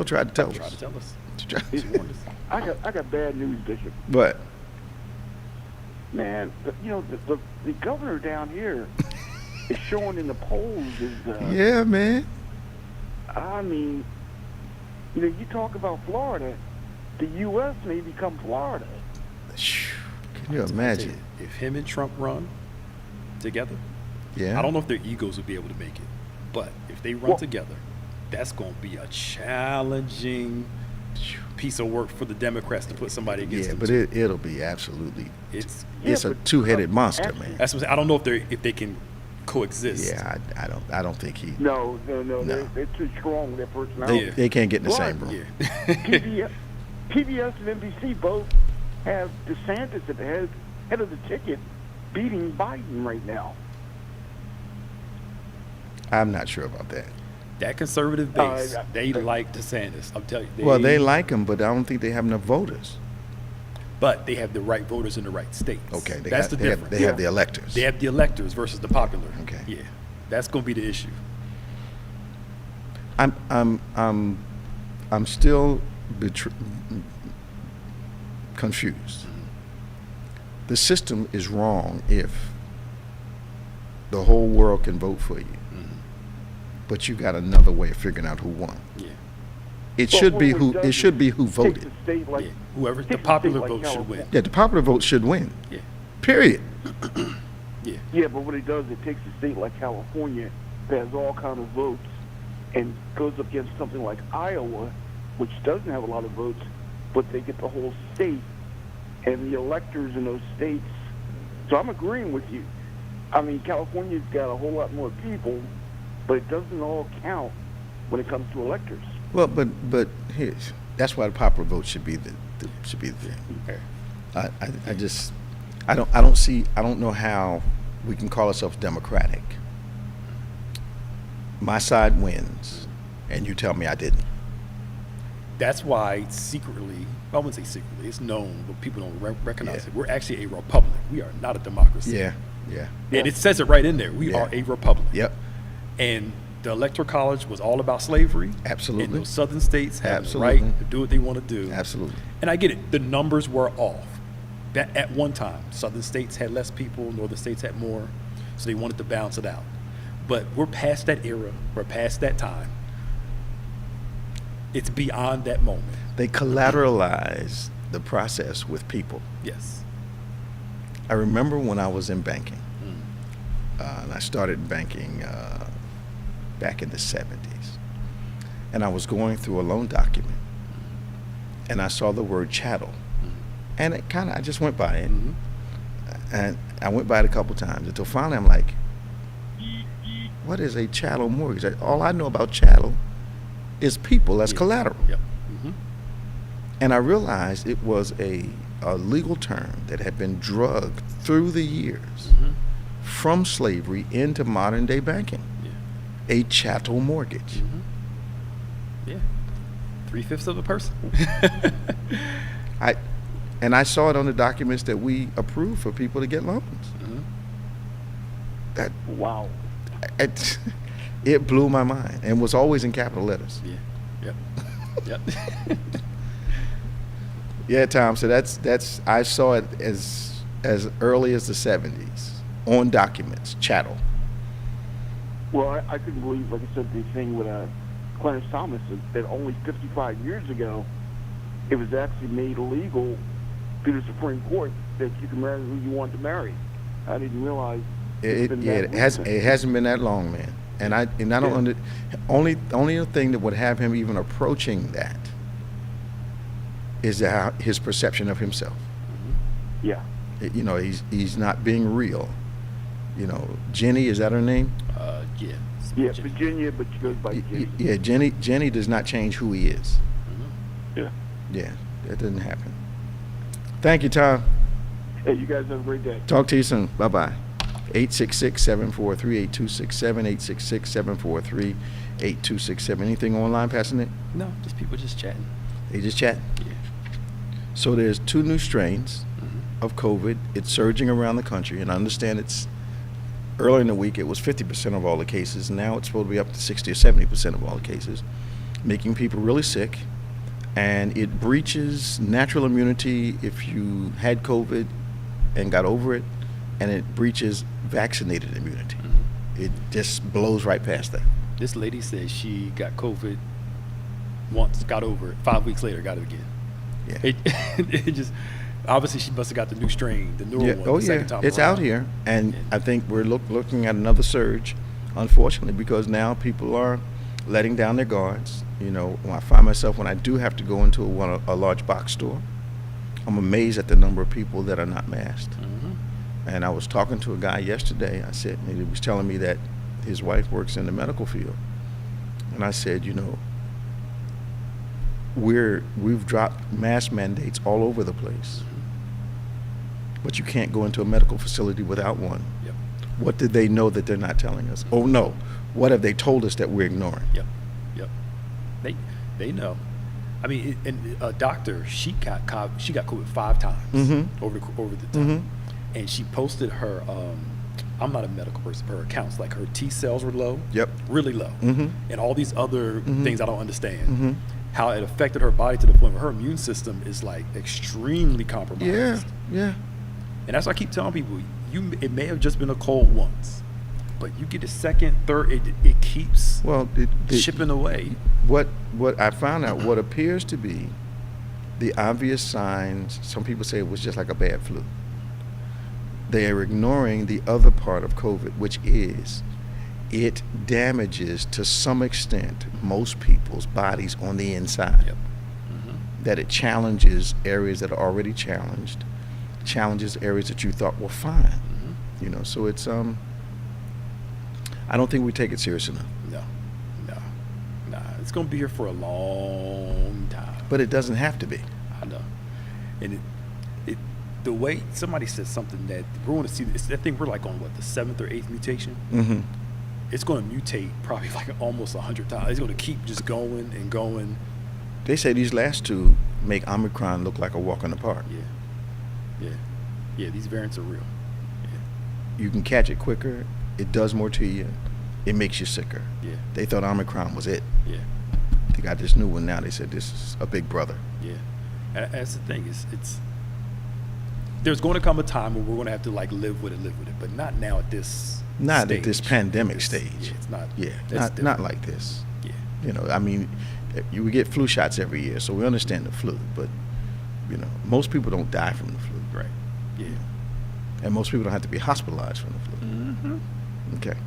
tried to tell us. Try to tell us. She tried He to- warned us. I got bad news, Bishop. But Man, the governor down here is showing in the polls is. yeah, man. I mean, you talk about Florida, the U.S. may become Florida. Can you imagine? If him and Trump run together, Yeah. I don't know if their egos would be able to make it, but if they run together, that's going to be a challenging piece of work for the Democrats to put somebody against them. But it'll be absolutely. It's a two-headed monster, man. that's what I'm saying. I don't know if they can coexist. Yeah, I don't think he. No. No. They're too strong. Their personality. They can't get in the But- same room. Yeah. PBS and NBC both have DeSantis at the head of the ticket, beating Biden right now. I'm not sure about that. That conservative base, they like DeSantis. I'm telling you. Well, they like him, but I don't think they have enough voters. But they have the right voters in the right states. Okay, That's the difference. They have the electors. They have the electors versus the popular. Okay. Yeah, that's going to be the issue. I'm still confused. The system is wrong if the whole world can vote for you, but you got another way of figuring out who won. Yeah. It Well, should be what who. does It is should be who takes voted. a state like- Yeah. Whoever the takes a popular state like vote should win. California. Yeah, the popular vote should win. Yeah. Period. Yeah. Yeah, but what it does, it takes a state like California that has all kind of votes and goes up against something like Iowa, which doesn't have a lot of votes, but they get the whole state and the electors in those states. So I'm agreeing with you. I mean, California's got a whole lot more people, but it doesn't all count when it comes to electors. Well, but here's that's why the popular vote should be the thing. Okay. I don't know how we can call ourselves democratic. My side wins, and you tell me I didn't. That's why secretly, I wouldn't say secretly, it's known, but people don't recognize Yeah. it. We're actually a republic. We are not a democracy. Yeah. And it says it right in there. We Yeah. are a republic. Yep. And the Electoral College was all about slavery. Absolutely. And those southern states have the Absolutely. right to do what they want to do. Absolutely. And I get it. The numbers were off. That at one time, southern states had less people, northern states had more, so they wanted to balance it out. But we're past that era. We're past that time. It's beyond that moment. They collateralize the process with people. Yes. I remember when I was in banking, and I started banking back in the 70s, and I was going through a loan document, and I saw the word chattel, and I just went by it, and I went by it a couple times until finally I'm like, what is a chattel mortgage? All I know about chattel is people as collateral. Yep. And I realized it was a legal term that had been drugged through the years from slavery into modern day banking. Yeah. A chattel mortgage. Yeah. 3/5 of a person. I saw it on the documents that we approved for people to get loans. That Wow. it blew my mind and was always in capital letters. Yeah. Yep. Yeah, Tom. So that's I saw it as early as the 70s on documents, chattel. Well, I couldn't believe, like I said, the thing with Clarence Thomas, that only 55 years ago, it was actually made illegal through the Supreme Court that you can marry who you want to marry. I didn't realize It recent. hasn't been that long, man. And I don't only thing that would have him even approaching that is his perception of himself. Yeah. You know, he's not being real. You know, Jenny, is that her name? Yeah. Yeah, Virginia, but she goes by Jenny. Yeah, Jenny does not change who he is. Yeah. Yeah, that didn't happen. Thank you, Tom. Hey, you guys have a great day. Talk to you soon. Bye-bye. 866-743-8267, 866-743-8267. Anything online, Pastor Nick? No, just people just chatting. They just chat? Yeah. So there's 2 new strains of COVID. It's surging around the country, and I understand it's earlier in the week it was 50% of all the cases. Now it's supposed to be up to 60 or 70% of all the cases, making people really sick. And it breaches natural immunity if you had COVID and got over it, and it breaches vaccinated immunity. It just blows right past that. This lady says she got COVID once, got over it. 5 weeks later, got it again. Yeah. It just, obviously she must have got the new strain, the newer one. Oh the yeah, second time it's around. out here, and Yeah. I think we're looking at another surge, unfortunately, because now people are letting down their guards. You know, when I find myself when I do have to go into a large box store, I'm amazed at the number of people that are not masked. And I was talking to a guy yesterday. I said, and he was telling me that his wife works in the medical field, and I said, you know, we've dropped mask mandates all over the place, but you can't go into a medical facility without one. Yep. What did they know that they're not telling us? Oh no, what have they told us that we're ignoring? Yep. They know. I mean, and a doctor, she got COVID 5 times over the time, and she posted her. I'm not a medical person. Her accounts, like her T cells were low. Yep. Really low, and all these other things I don't understand. How it affected her body to the point where her immune system is like extremely compromised. Yeah. And that's why I keep telling people, it may have just been a cold once, but you get a second, third, it keeps chipping away. What I found out, what appears to be the obvious signs, some people say it was just like a bad flu. They are ignoring the other part of COVID, which is it damages to some extent most people's bodies on the inside. Yep. That it challenges areas that are already challenged, challenges areas that you thought were fine. You know, so it's I don't think we take it serious enough. No. It's gonna be here for a long time. But it doesn't have to be. I know. And it the way somebody said something that we're going to see this. I think we're like on the 7th or 8th mutation. It's going to mutate probably like almost 100 times. It's going to keep just going and going. They say these last 2 make Omicron look like a walk in the park. Yeah. These variants are real. You can catch it quicker. It does more to you. It makes you sicker. Yeah. They thought Omicron was it. Yeah. They got this new one now. They said this is a big brother. Yeah. And that's the thing. It's there's going to come a time where we're going to have to like live with it, but not now at this. Not stage. at this pandemic stage. Yeah, it's not. Yeah, not like this. Yeah. You know, I mean, we get flu shots every year, so we understand the flu. But you know, most people don't die from the flu. Right. Yeah. And most people don't have to be hospitalized from the flu. Okay.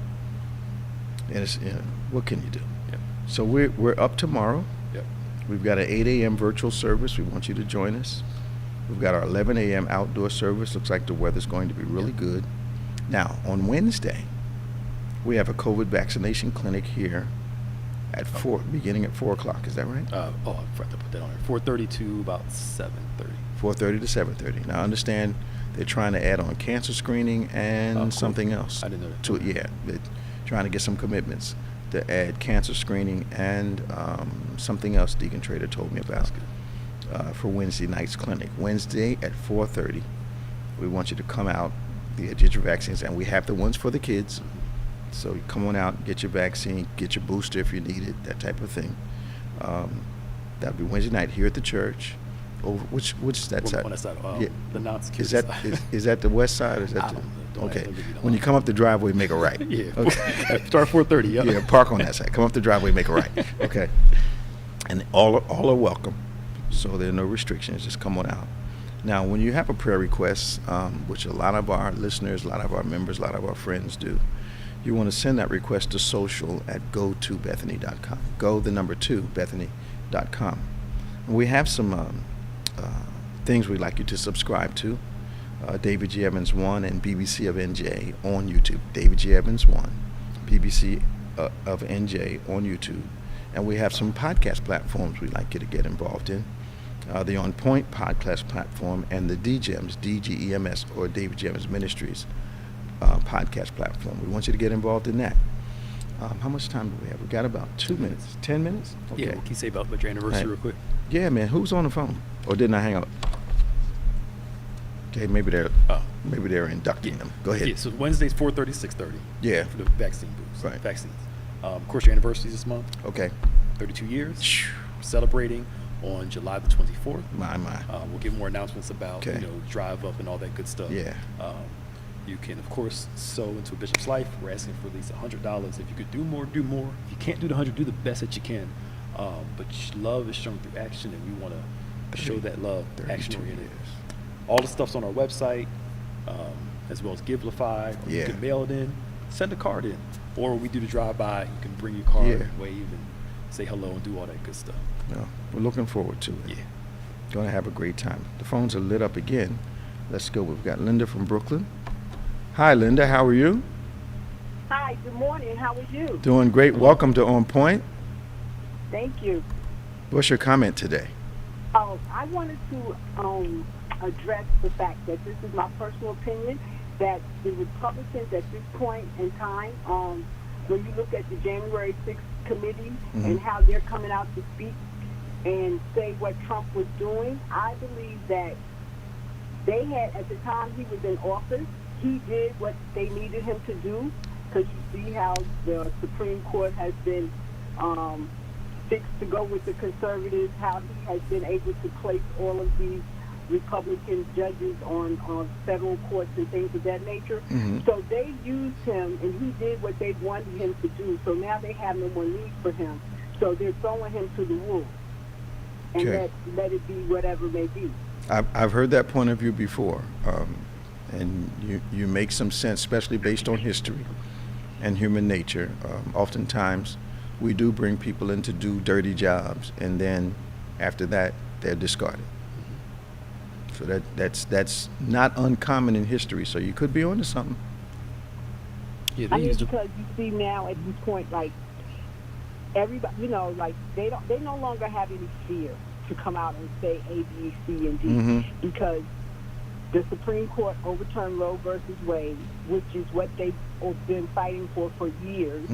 And it's, you know, what can you do? Yep. So we're up tomorrow. Yep. We've got an 8 a.m. virtual service. We want you to join us. We've got our 11 a.m. outdoor service. Looks like the weather's going to be really good. Now, on Wednesday, we have a COVID vaccination clinic here at beginning at 4 o'clock. Is that right? I forgot to put that on there. 4:30 to about 7:30. 4:30 to 7:30. Now, I understand they're trying to add on cancer screening and Cool. something else. I didn't know that. To it. Yeah, they're trying to get some commitments to add cancer screening and something else Deacon Trader told me about for Wednesday night's clinic. Wednesday at 4:30. We want you to come out, get your vaccines, and we have the ones for the kids. So you come on out, get your vaccine, get your booster if you need it, that type of thing. That'll be Wednesday night here at the church. Over which is that side? On that side, Yeah. the non-security Is that side. is that the west side? Or is that I don't know. okay? Don't give me the When you line. come up the driveway, make a right. Yeah. Okay. Start 4:30. Yep. Yeah, park on that side. Come up the driveway, make a right. Okay. And all are welcome. So there are no restrictions. Just come on out. Now, when you have a prayer request, which a lot of our listeners, a lot of our members, a lot of our friends do, you want to send that request to social@go2bethany.com. Go the number 2 Bethany.com. And we have some things we'd like you to subscribe to. David G. Evans 1 and BBC of NJ on YouTube. David G. Evans 1, BBC of NJ on YouTube. And we have some podcast platforms we'd like you to get involved in. the OnPointe podcast platform, and the DGEMS, DGEMS, or David Gems Ministries podcast platform. We want you to get involved in that. How much time do we have? We got about 2 minutes. 10 minutes? Okay. Yeah, what can you say about your anniversary real quick? Yeah, man. Who's on the phone? Or didn't I hang up? Okay, maybe they're inducting them. Go ahead. Yeah, so Wednesday's 4:30, 6:30. Yeah. For the vaccine booths. Right. Vaccines. Of course, your anniversary is this month. Okay. 32 years. Celebrating on July the 24th. My. We'll give more announcements about, Okay. drive up and all that good stuff. Yeah. You can, of course, sow into a bishop's life. We're asking for at least $100. If you could do more, do more. If you can't do the 100, do the best that you can. But love is shown through action, and we want to show that love, action-oriented. All the stuff's on our website, as well as Giblify. Or Yeah. You can mail it in, send a card in. Or we do the drive-by. You can bring your card, Yeah. wave, and say hello and do all that good stuff. No, we're looking forward to it. Yeah. Going to have a great time. The phones are lit up again. Let's go. We've got Linda from Brooklyn. Hi, Linda. How are you? Hi, good morning. How are you? Doing great. Welcome to OnPointe. Thank you. What's your comment today? Oh, I wanted to address the fact that this is my personal opinion, that the Republicans at this point in time, when you look at the January 6th committee and how they're coming out to speak and say what Trump was doing, I believe that they had, at the time he was in office, he did what they needed him to do, because you see how the Supreme Court has been fixed to go with the conservatives, how he has been able to place all of these Republican judges on federal courts and things of that nature. So they used him, and he did what they wanted him to do. So now they have no more need for him. So they're throwing him to the wolves, and let it be whatever may be. I've heard that point of view before, and you make some sense, especially based on history and human nature. Oftentimes, we do bring people in to do dirty jobs, and then after that, they're discarded. So that's not uncommon in history. So you could be onto something. Yeah, I mean, because you see now at this point, like everybody, like they no longer have any fear to come out and say A, B, C, and D, because the Supreme Court overturned Roe versus Wade, which is what they've been fighting for years.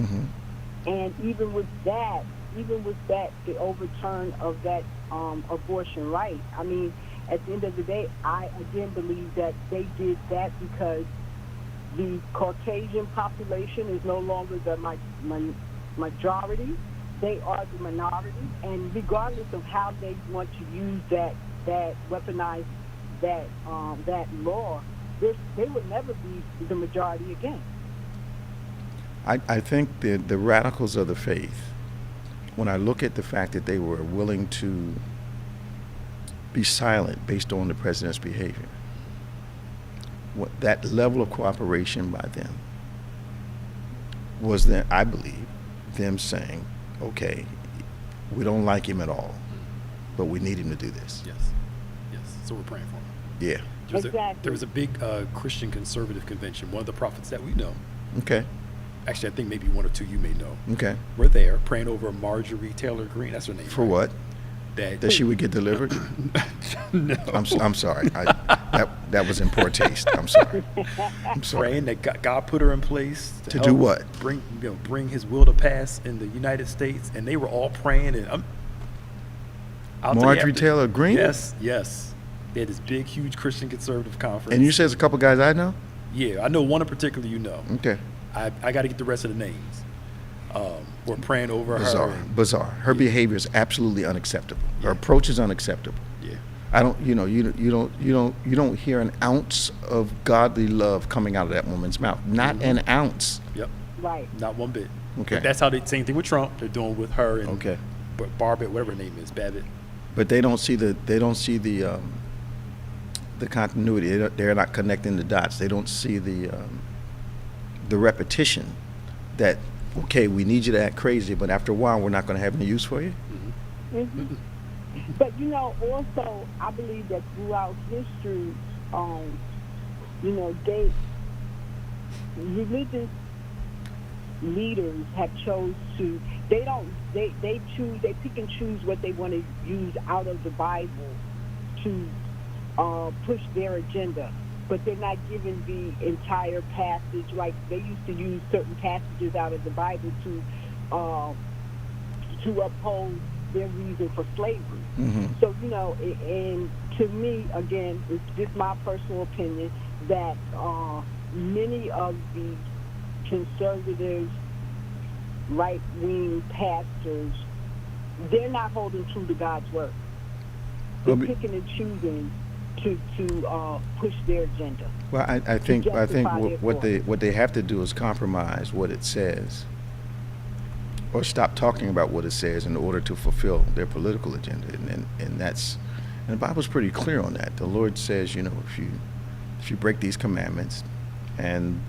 And even with that, the overturn of that abortion right, I mean, at the end of the day, I again believe that they did that because the Caucasian population is no longer the majority. They are the minority, and regardless of how they want to use that weaponize that law, they would never be the majority again. I think the radicals of the faith, when I look at the fact that they were willing to be silent based on the president's behavior, that level of cooperation by them was then, I believe, them saying, okay, we don't like him at all, but we need him to do this. Yes. So we're praying for him. Yeah. There was a big Christian conservative convention. One of the prophets that we know. Okay. Actually, I think maybe one or two you may know. Okay. We're there praying over Marjorie Taylor Greene. That's her name. For right? what? That she would get delivered? No. I'm sorry. That was in poor taste. I'm sorry. Praying that God put her in place to do what? Bring His will to pass in the United States, and they were all praying. And Marjorie Taylor Greene? Yes. They had this big, huge Christian conservative conference. And you said it's a couple guys I know? Yeah, I know one in particular. You know. Okay. I got to get the rest of the names. We're praying over her. Bizarre. Her behavior is absolutely unacceptable. Her approach is unacceptable. Yeah. I don't. You don't hear an ounce of godly love coming out of that woman's mouth. Not an ounce. Yep. Right. Not one bit. Okay. But that's how same thing with Trump. They're doing with her and okay. Barbette, whatever her name is, Babbitt. But they don't see the continuity. They're not connecting the dots. They don't see the repetition that, okay, we need you to act crazy, but after a while we're not going to have any use for you. But also I believe that throughout history, leaders have chose to, they pick and choose what they want to use out of the Bible to push their agenda, but they're not given the entire passage. Like they used to use certain passages out of the Bible to uphold their reason for slavery. Mm-hmm. So, and to me, again, it's just my personal opinion that many of the conservative right-wing pastors, they're not holding true to God's word. They're picking and choosing to push their agenda. Well, I think what they have to do is compromise what it says, or stop talking about what it says in order to fulfill their political agenda, and the Bible's pretty clear on that. The Lord says, if you break these commandments, and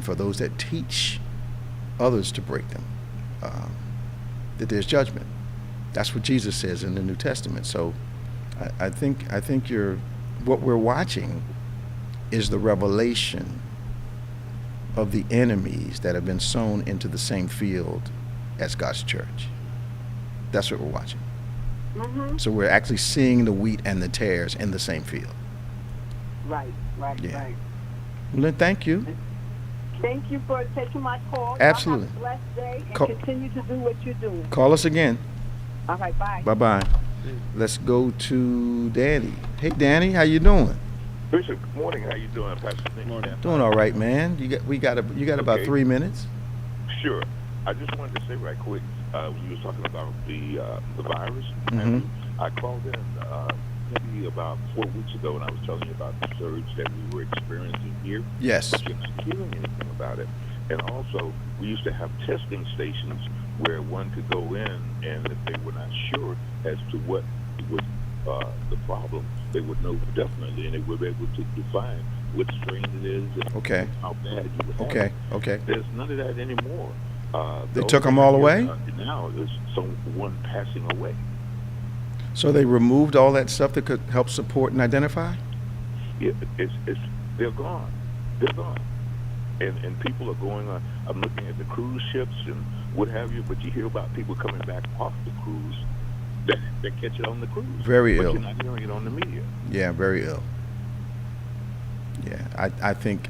for those that teach others to break them, that there's judgment. That's what Jesus says in the New Testament. So I think what we're watching is the revelation of the enemies that have been sown into the same field as God's church. That's what we're watching. Mm-hmm. So we're actually seeing the wheat and the tares in the same field. Right. Yeah. Well, thank you. Thank you for taking my call. Absolutely. Have a blessed day and continue to do what you're doing. Call us again. All right, bye. Bye-bye. Let's go to Danny. Hey, Danny, how you doing? Bishop, good morning. How you doing, Pastor Nick? Morning. Doing all right, man. You got about 3 minutes. Sure. I just wanted to say right quick, when you were talking about the virus, Mm-hmm. I called in maybe about 4 weeks ago, and I was telling you about the surge that we were experiencing here. Yes. But you're not hearing anything about it. And also, we used to have testing stations where one could go in, and if they were not sure as to what was the problem, they would know definitely, and they would be able to define what strain it is and how bad you would have it. Okay. There's none of that anymore. They took them all away? Now there's someone passing away. So they removed all that stuff that could help support and identify? Yeah, they're gone. They're gone. And people are going on. I'm looking at the cruise ships and what have you, but you hear about people coming back off the cruise that catch it on the cruise. Very ill. You're not hearing it on the media. Yeah, very ill. Yeah, I think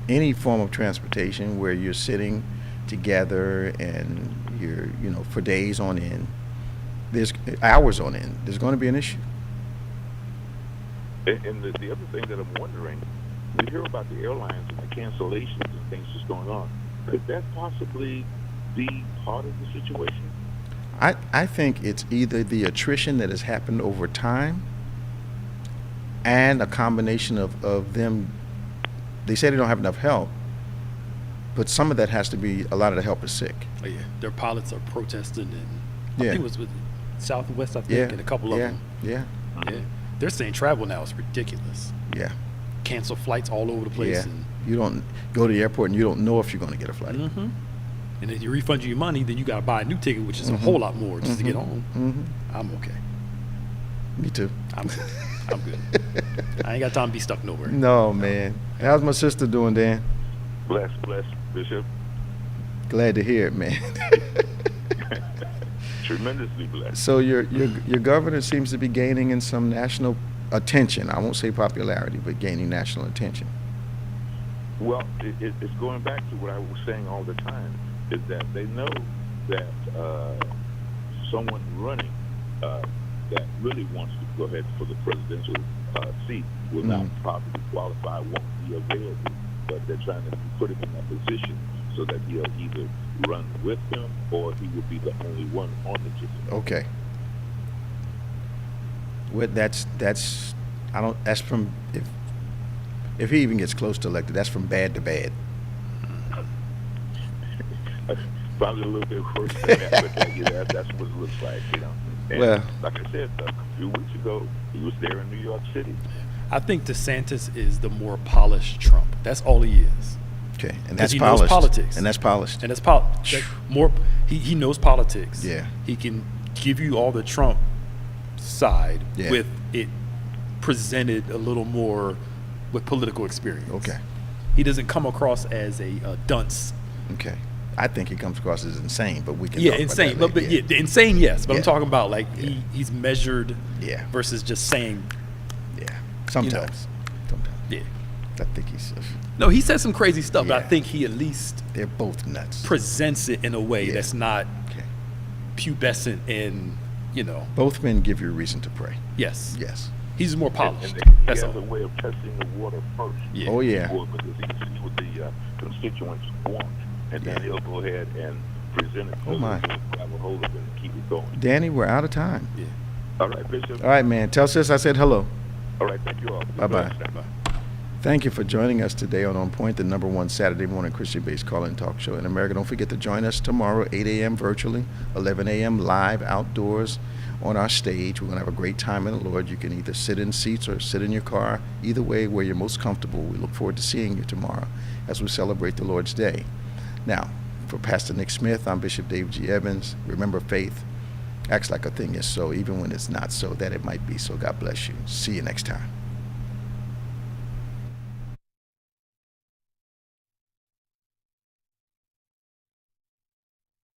any form of transportation where you're sitting together and you're, for days on end, there's hours on end, there's going to be an issue. And the other thing that I'm wondering, we hear about the airlines and the cancellations and things that's going on. Could that possibly be part of the situation? I think it's either the attrition that has happened over time and a combination of them. They say they don't have enough help, but some of that has to be a lot of the help is sick. Oh, yeah. Their pilots are protesting, and I Yeah. think it was with Southwest, I think, and a couple of them. Yeah. Yeah. They're saying travel now is ridiculous. Yeah. Cancel flights all over the place. Yeah. You don't go to the airport and you don't know if you're going to get a flight. Mm-hmm. And if you refund you your money, then you got to buy a new ticket, which is a whole lot more just to get home. Mm-hmm. I'm okay. Me too. I'm good. I'm good. I ain't got time to be stuck nowhere. No, man. How's my sister doing, Dan? Bless, Bishop. Glad to hear it, man. Tremendously blessed. So your governor seems to be gaining in some national attention. I won't say popularity, but gaining national attention. Well, it's going back to what I was saying all the time, is that they know that someone running that really wants to go ahead for the presidential seat will not probably qualify, won't be available, but they're trying to put him in that position so that he'll either run with them or he will be the only one on the ticket. Okay. Well, that's from if he even gets close to elected, that's from bad to bad. Probably a little bit worse than that, but that's what it looks like, And well, like I said, a few weeks ago, he was there in New York City. I think DeSantis is the more polished Trump. That's all he is. Okay, and that's he polished. knows politics. And that's polished. And that's more. He knows politics. Yeah. He can give you all the Trump side with it presented a little more with political experience. Okay. He doesn't come across as a dunce. Okay. I think he comes across as insane, but we can Yeah, talk about insane. that But later. yeah, insane, yes. But Yeah. I'm talking about like Yeah. he's measured Yeah. versus just saying, Yeah, sometimes. yeah. I think he's. No, he said some crazy stuff, but I Yeah. think he at least They're both nuts. presents it in a way Yeah. that's not Okay. pubescent and, Both men give you a reason to pray. yes. Yes. He's more And polished. he That's has all. a way of testing the water first. Yeah. Oh yeah. Because he see what the constituents want, and then Yeah. he'll go ahead and present it. Oh, my. Grab a hold of it and keep it going. Danny, we're out of time. Yeah. All right, Bishop. All right, man. Tell sis I said hello. All right, thank you all. Bye-bye. Bye. Thank you for joining us today on Point, the #1 Saturday morning Christian-based call-in talk show in America. Don't forget to join us tomorrow, 8 a.m. virtually, 11 a.m. live outdoors on our stage. We're going to have a great time in the Lord. You can either sit in seats or sit in your car. Either way, where you're most comfortable. We look forward to seeing you tomorrow as we celebrate the Lord's Day. Now, for Pastor Nick Smith, I'm Bishop David G. Evans. Remember, faith acts like a thing is so, even when it's not so, that it might be so. God bless you. See you next time.